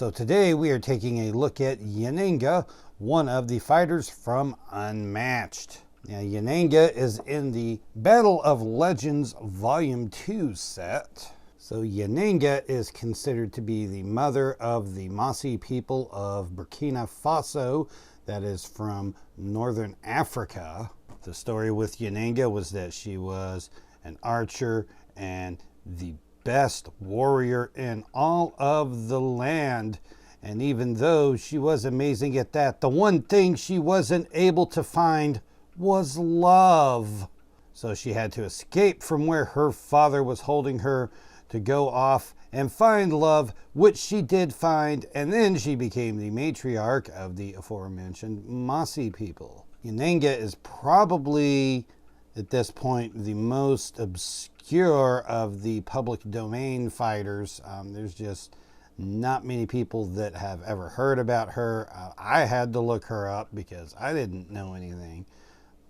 So today we are taking a look at Yennenga, one of the fighters from Unmatched. Now Yennenga is in the Battle of Legends Volume 2 set. So Yennenga is considered to be the mother of the Mossi people of Burkina Faso, that is from northern Africa. The story with Yennenga was that she was an archer and the best warrior in all of the land. And even though she was amazing at that, the one thing she wasn't able to find was love. So she had to escape from where her father was holding her to go off and find love, which she did find, and then she became the matriarch of the aforementioned Mossi people. Yennenga is probably, at this point, the most obscure of the public domain fighters. There's just not many people that have ever heard about her. I had to look her up because I didn't know anything.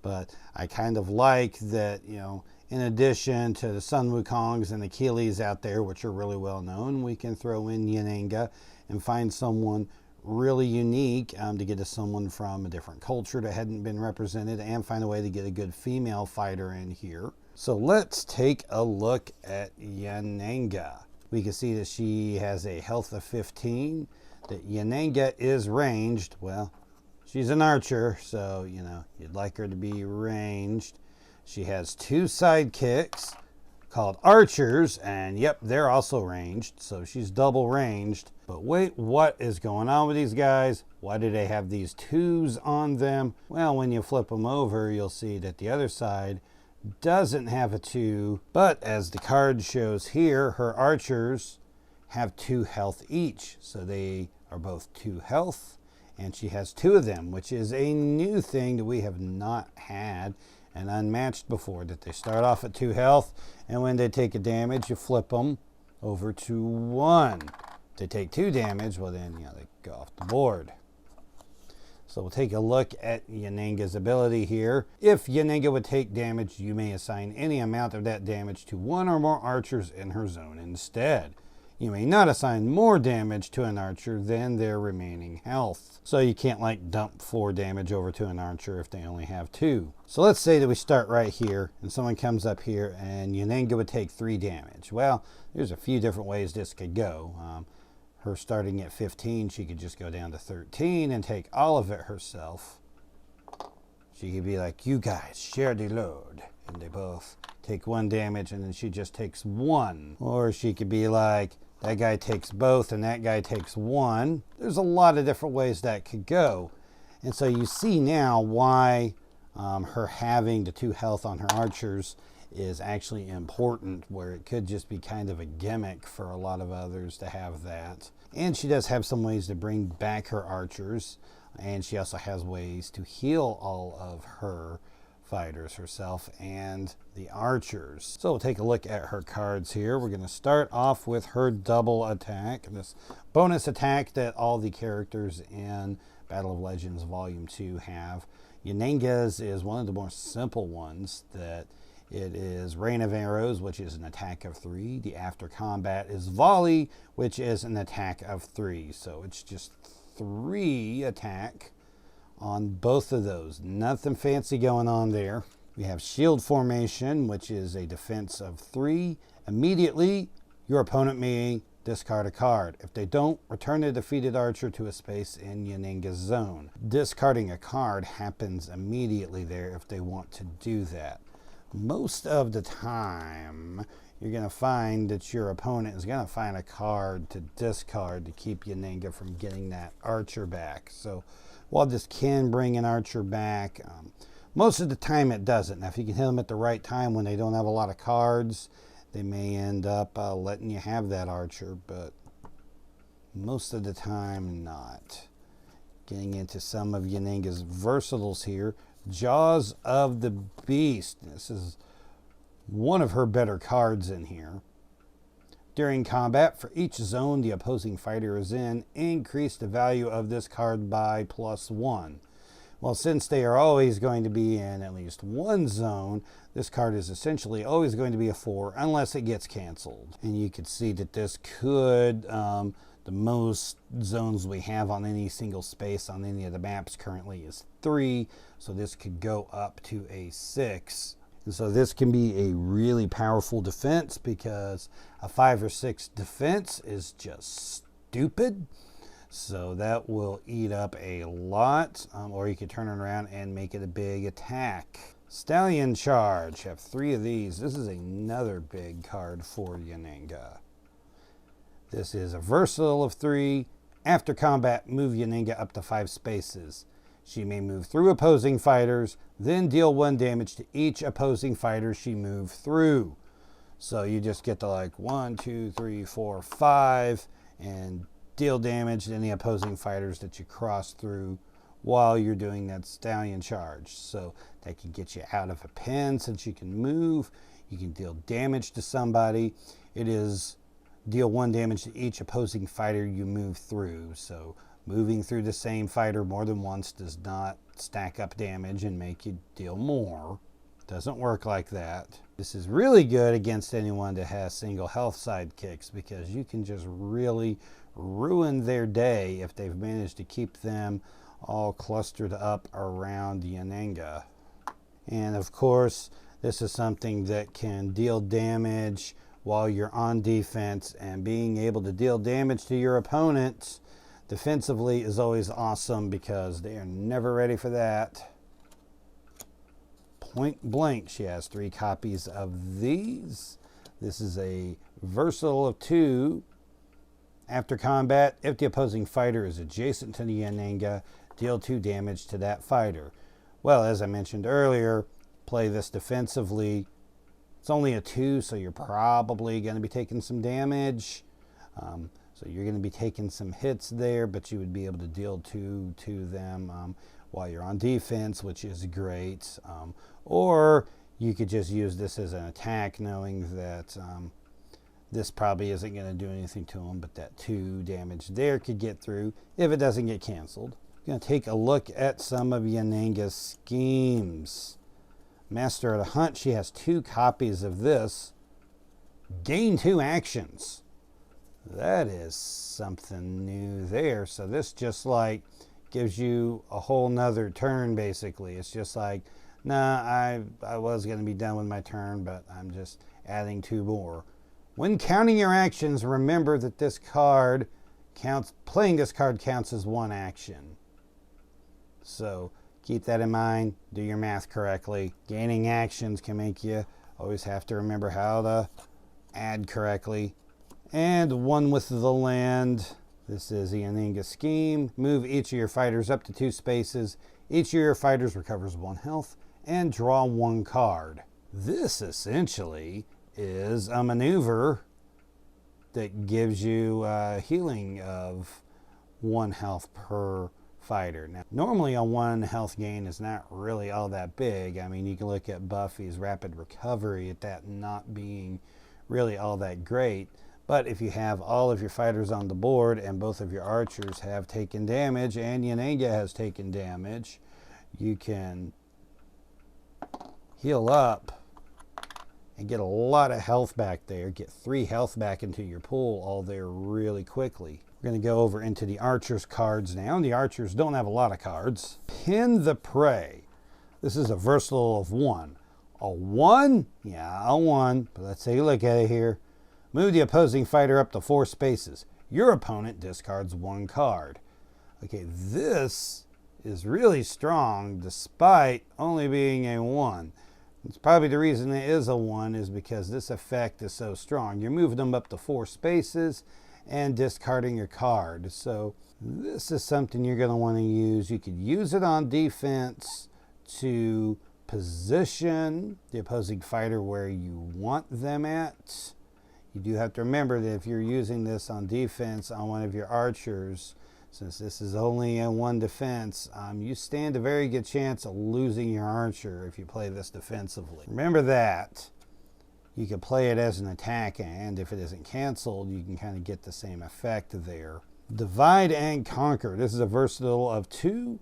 But I kind of like that, you know, in addition to the Sun Wukongs and Achilles out there, which are really well known, we can throw in Yennenga and find someone really unique to get to someone from a different culture that hadn't been represented, and find a way to get a good female fighter in here. So let's take a look at Yennenga. We can see that she has a health of 15, that Yennenga is ranged. Well, she's an archer, so, you know, you'd like her to be ranged. She has 2 sidekicks called archers, and yep, they're also ranged, so she's double ranged. But wait, what is going on with these guys? Why do they have these 2s on them? Well, when you flip them over, you'll see that the other side doesn't have a 2, but as the card shows here, her archers have 2 health each, so they are both 2 health, and she has 2 of them, which is a new thing that we have not had and Unmatched before, that they start off at 2 health, and when they take a damage, you flip them over to 1. If they take 2 damage, well then, you know, they go off the board. So we'll take a look at Yennenga's ability here. If Yennenga would take damage, you may assign any amount of that damage to 1 or more archers in her zone instead. You may not assign more damage to an archer than their remaining health. So you can't like dump 4 damage over to an archer if they only have 2. So let's say that we start right here and someone comes up here and Yennenga would take 3 damage. Well, there's a few different ways this could go. Her starting at 15, she could just go down to 13 and take all of it herself. She could be like, you guys share the load. And they both take 1 damage and then she just takes 1. Or she could be like, that guy takes both and that guy takes 1. There's a lot of different ways that could go. And so you see now why her having the 2 health on her archers is actually important, where it could just be kind of a gimmick for a lot of others to have that. And she does have some ways to bring back her archers, and she also has ways to heal all of her fighters, herself and the archers. So we'll take a look at her cards here. We're going to start off with her double attack, this bonus attack that all the characters in Battle of Legends Volume 2 have. Yennenga's is one of the more simple ones, that it is Rain of Arrows, which is an attack of 3. The after combat is Volley, which is an attack of 3. So it's just 3 attack on both of those. Nothing fancy going on there. We have shield formation, which is a defense of 3. Immediately, your opponent may discard a card. If they don't, return a defeated archer to a space in Yennenga's zone. Discarding a card happens immediately there if they want to do that. Most of the time, you're going to find that your opponent is going to find a card to discard to keep Yennenga from getting that archer back. So while this can bring an archer back, most of the time it doesn't. Now, if you can hit them at the right time when they don't have a lot of cards, they may end up letting you have that archer, but most of the time not. Getting into some of Yennenga's versatiles here. Jaws of the Beast. This is one of her better cards in here. During combat, for each zone the opposing fighter is in, increase the value of this card by +1. Well, since they are always going to be in at least one zone, this card is essentially always going to be a 4 unless it gets canceled. And you can see that this could The most zones we have on any single space on any of the maps currently is 3, so this could go up to a 6. And so this can be a really powerful defense because a 5 or 6 defense is just stupid. So that will eat up a lot, or you could turn it around and make it a big attack. Stallion Charge, have 3 of these. This is another big card for Yennenga. This is a versatile of 3. After combat, move Yennenga up to 5 spaces. She may move through opposing fighters, then deal 1 damage to each opposing fighter she moved through. So you just get to like 1, 2, 3, 4, 5, and deal damage to any opposing fighters that you cross through while you're doing that Stallion Charge. So that can get you out of a pen since you can move. You can deal damage to somebody. It is deal 1 damage to each opposing fighter you move through. So moving through the same fighter more than once does not stack up damage and make you deal more. Doesn't work like that. This is really good against anyone that has single health sidekicks because you can just really ruin their day if they've managed to keep them all clustered up around Yennenga. And of course, this is something that can deal damage while you're on defense, and being able to deal damage to your opponents defensively is always awesome because they are never ready for that. Point blank, she has 3 copies of these. This is a versatile of 2. After combat, if the opposing fighter is adjacent to the Yennenga, deal 2 damage to that fighter. Well, as I mentioned earlier, play this defensively. It's only a 2, so you're probably going to be taking some damage. So you're going to be taking some hits there, but you would be able to deal 2 to them while you're on defense, which is great. Or you could just use this as an attack, knowing that this probably isn't going to do anything to them, but that 2 damage there could get through if it doesn't get canceled. I'm going to take a look at some of Yennenga's schemes. Master at a Hunt, she has 2 copies of this. Gain 2 actions. That is something new there. So this just like gives you a whole nother turn basically. It's just like, nah, I was going to be done with my turn, but I'm just adding 2 more. When counting your actions, remember that this card counts, playing this card counts as 1 action. So keep that in mind, do your math correctly. Gaining actions can make you always have to remember how to add correctly. And 1 with the land. This is the Aninga Scheme. Move each of your fighters up to 2 spaces. Each of your fighters recovers 1 health and draw 1 card. This essentially is a maneuver that gives you healing of 1 health per fighter. Now, normally a 1 health gain is not really all that big. I mean, you can look at Buffy's rapid recovery at that not being really all that great. But if you have all of your fighters on the board and both of your archers have taken damage and Yennenga has taken damage, you can heal up and get a lot of health back there. Get 3 health back into your pool all there really quickly. We're going to go over into the archers cards now. The archers don't have a lot of cards. Pin the Prey. This is a versatile of 1. A 1? Yeah, a 1. But let's take a look at it here. Move the opposing fighter up to 4 spaces. Your opponent discards 1 card. Okay, this is really strong despite only being a 1. It's probably the reason it is a 1 is because this effect is so strong. You're moving them up to 4 spaces and discarding your card. So this is something you're going to want to use. You could use it on defense to position the opposing fighter where you want them at. You do have to remember that if you're using this on defense on one of your archers, since this is only a 1 defense, you stand a very good chance of losing your archer if you play this defensively. Remember that. You can play it as an attack, and if it isn't canceled, you can kind of get the same effect there. Divide and Conquer. This is a versatile of 2.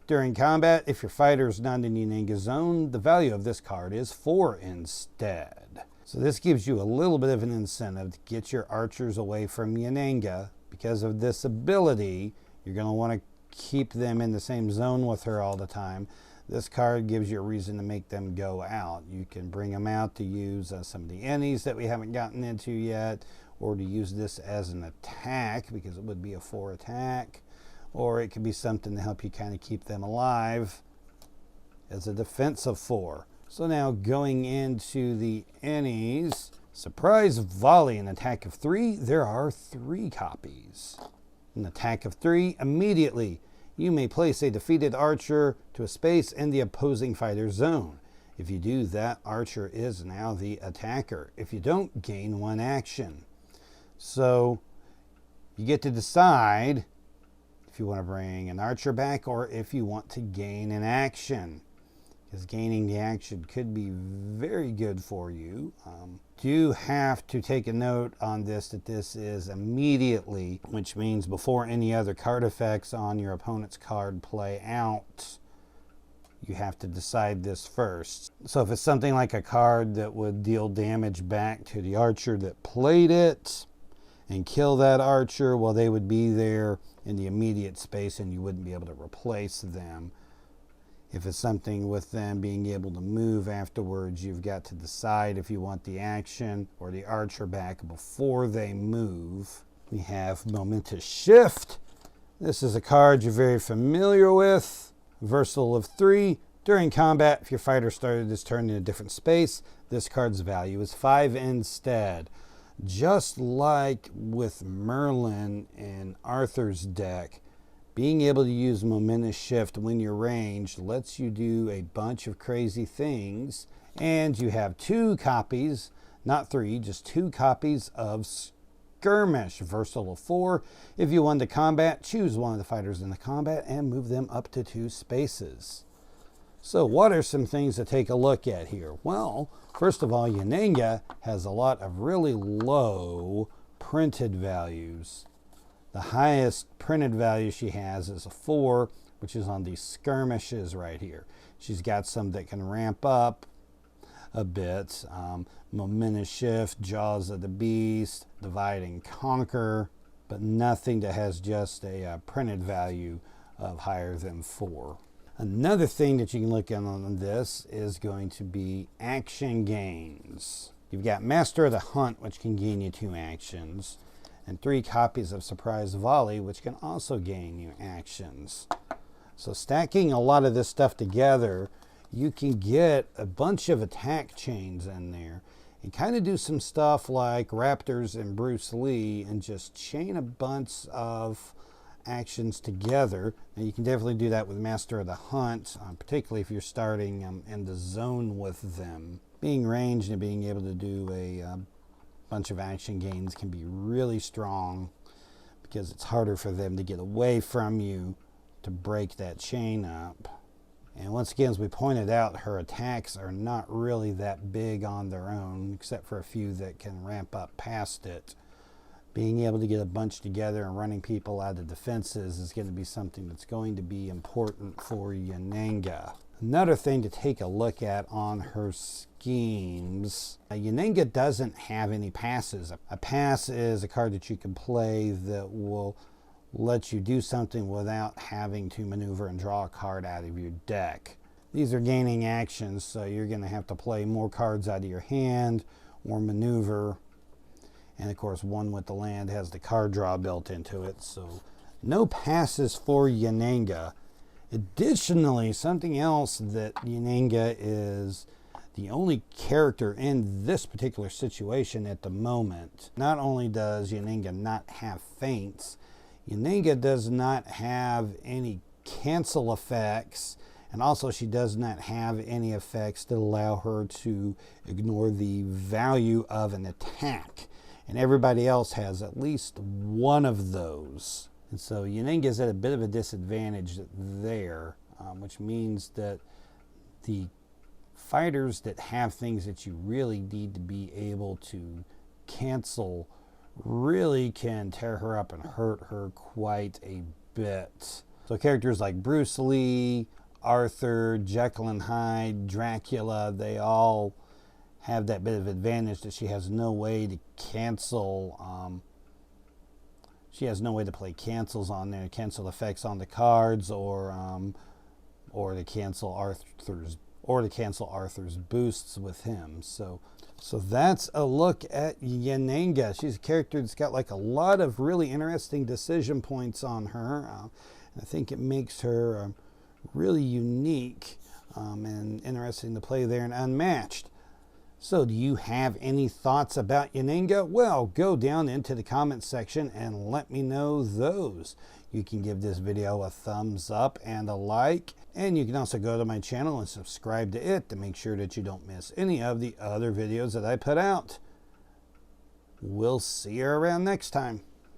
During combat, if your fighter is not in the Yennenga zone, the value of this card is 4 instead. So this gives you a little bit of an incentive to get your archers away from Yennenga, because because of this ability, you're going to want to keep them in the same zone with her all the time. This card gives you a reason to make them go out. You can bring them out to use some of the ennies that we haven't gotten into yet, or to use this as an attack because it would be a 4 attack, or it could be something to help you kind of keep them alive as a defensive 4. So now going into the ennies, surprise volley, an attack of 3. There are 3 copies. An attack of 3, immediately you may place a defeated archer to a space in the opposing fighter's zone. If you do, that archer is now the attacker. If you don't, gain 1 action. So you get to decide if you want to bring an archer back or if you want to gain an action, because gaining the action could be very good for you. Do have to take a note on this that this is immediately, which means before any other card effects on your opponent's card play out. You have to decide this first. So if it's something like a card that would deal damage back to the archer that played it and kill that archer, well, they would be there in the immediate space and you wouldn't be able to replace them. If it's something with them being able to move afterwards, you've got to decide if you want the action or the archer back before they move. We have Momentous Shift. This is a card you're very familiar with. Reversal of 3. During combat, if your fighter started his turn in a different space, this card's value is 5 instead. Just like with Merlin in Arthur's deck, being able to use Momentous Shift when you're ranged lets you do a bunch of crazy things. And you have 2 copies, not 3, just 2 copies of Skirmish. Reversal of 4. If you won the combat, choose one of the fighters in the combat and move them up to 2 spaces. So what are some things to take a look at here? Well, first of all, Yennenga has a lot of really low printed values. The highest printed value she has is a 4, which is on these skirmishes right here. She's got some that can ramp up a bit. Momentous Shift, Jaws of the Beast, Divide and Conquer, but nothing that has just a printed value of higher than 4. Another thing that you can look at on this is going to be action gains. You've got Master of the Hunt, which can gain you 2 actions, and 3 copies of Surprise Volley, which can also gain you actions. So stacking a lot of this stuff together, you can get a bunch of attack chains in there and kind of do some stuff like Raptors and Bruce Lee and just chain a bunch of actions together. Now you can definitely do that with Master of the Hunt, particularly if you're starting in the zone with them. Being ranged and being able to do a bunch of action gains can be really strong because it's harder for them to get away from you to break that chain up. And once again, as we pointed out, her attacks are not really that big on their own, except for a few that can ramp up past it. Being able to get a bunch together and running people out of defenses is going to be something that's going to be important for Yennenga. Another thing to take a look at on her schemes, Yennenga doesn't have any passes. A pass is a card that you can play that will let you do something without having to maneuver and draw a card out of your deck. These are gaining actions, so you're going to have to play more cards out of your hand or maneuver. And of course, one with the land has the card draw built into it, so no passes for Yennenga. Additionally, something else that Yennenga is the only character in this particular situation at the moment. Not only does Yennenga not have feints, Yennenga does not have any cancel effects, and also she does not have any effects that allow her to ignore the value of an attack. And everybody else has at least one of those. And so Yennenga is at a bit of a disadvantage there, which means that the fighters that have things that you really need to be able to cancel really can tear her up and hurt her quite a bit. So characters like Bruce Lee, Arthur, Jekyll and Hyde, Dracula, they all have that bit of advantage that she has no way to cancel. she has no way to play cancels on there, cancel effects on the cards, or to cancel Arthur's boosts with him. So that's a look at Yennenga. She's a character that's got like a lot of really interesting decision points on her. I think it makes her really unique and interesting to play there in Unmatched. So do you have any thoughts about Yennenga? Well, go down into the comments section and let me know those. You can give this video a thumbs up and a like, and you can also go to my channel and subscribe to it to make sure that you don't miss any of the other videos that I put out. We'll see you around next time.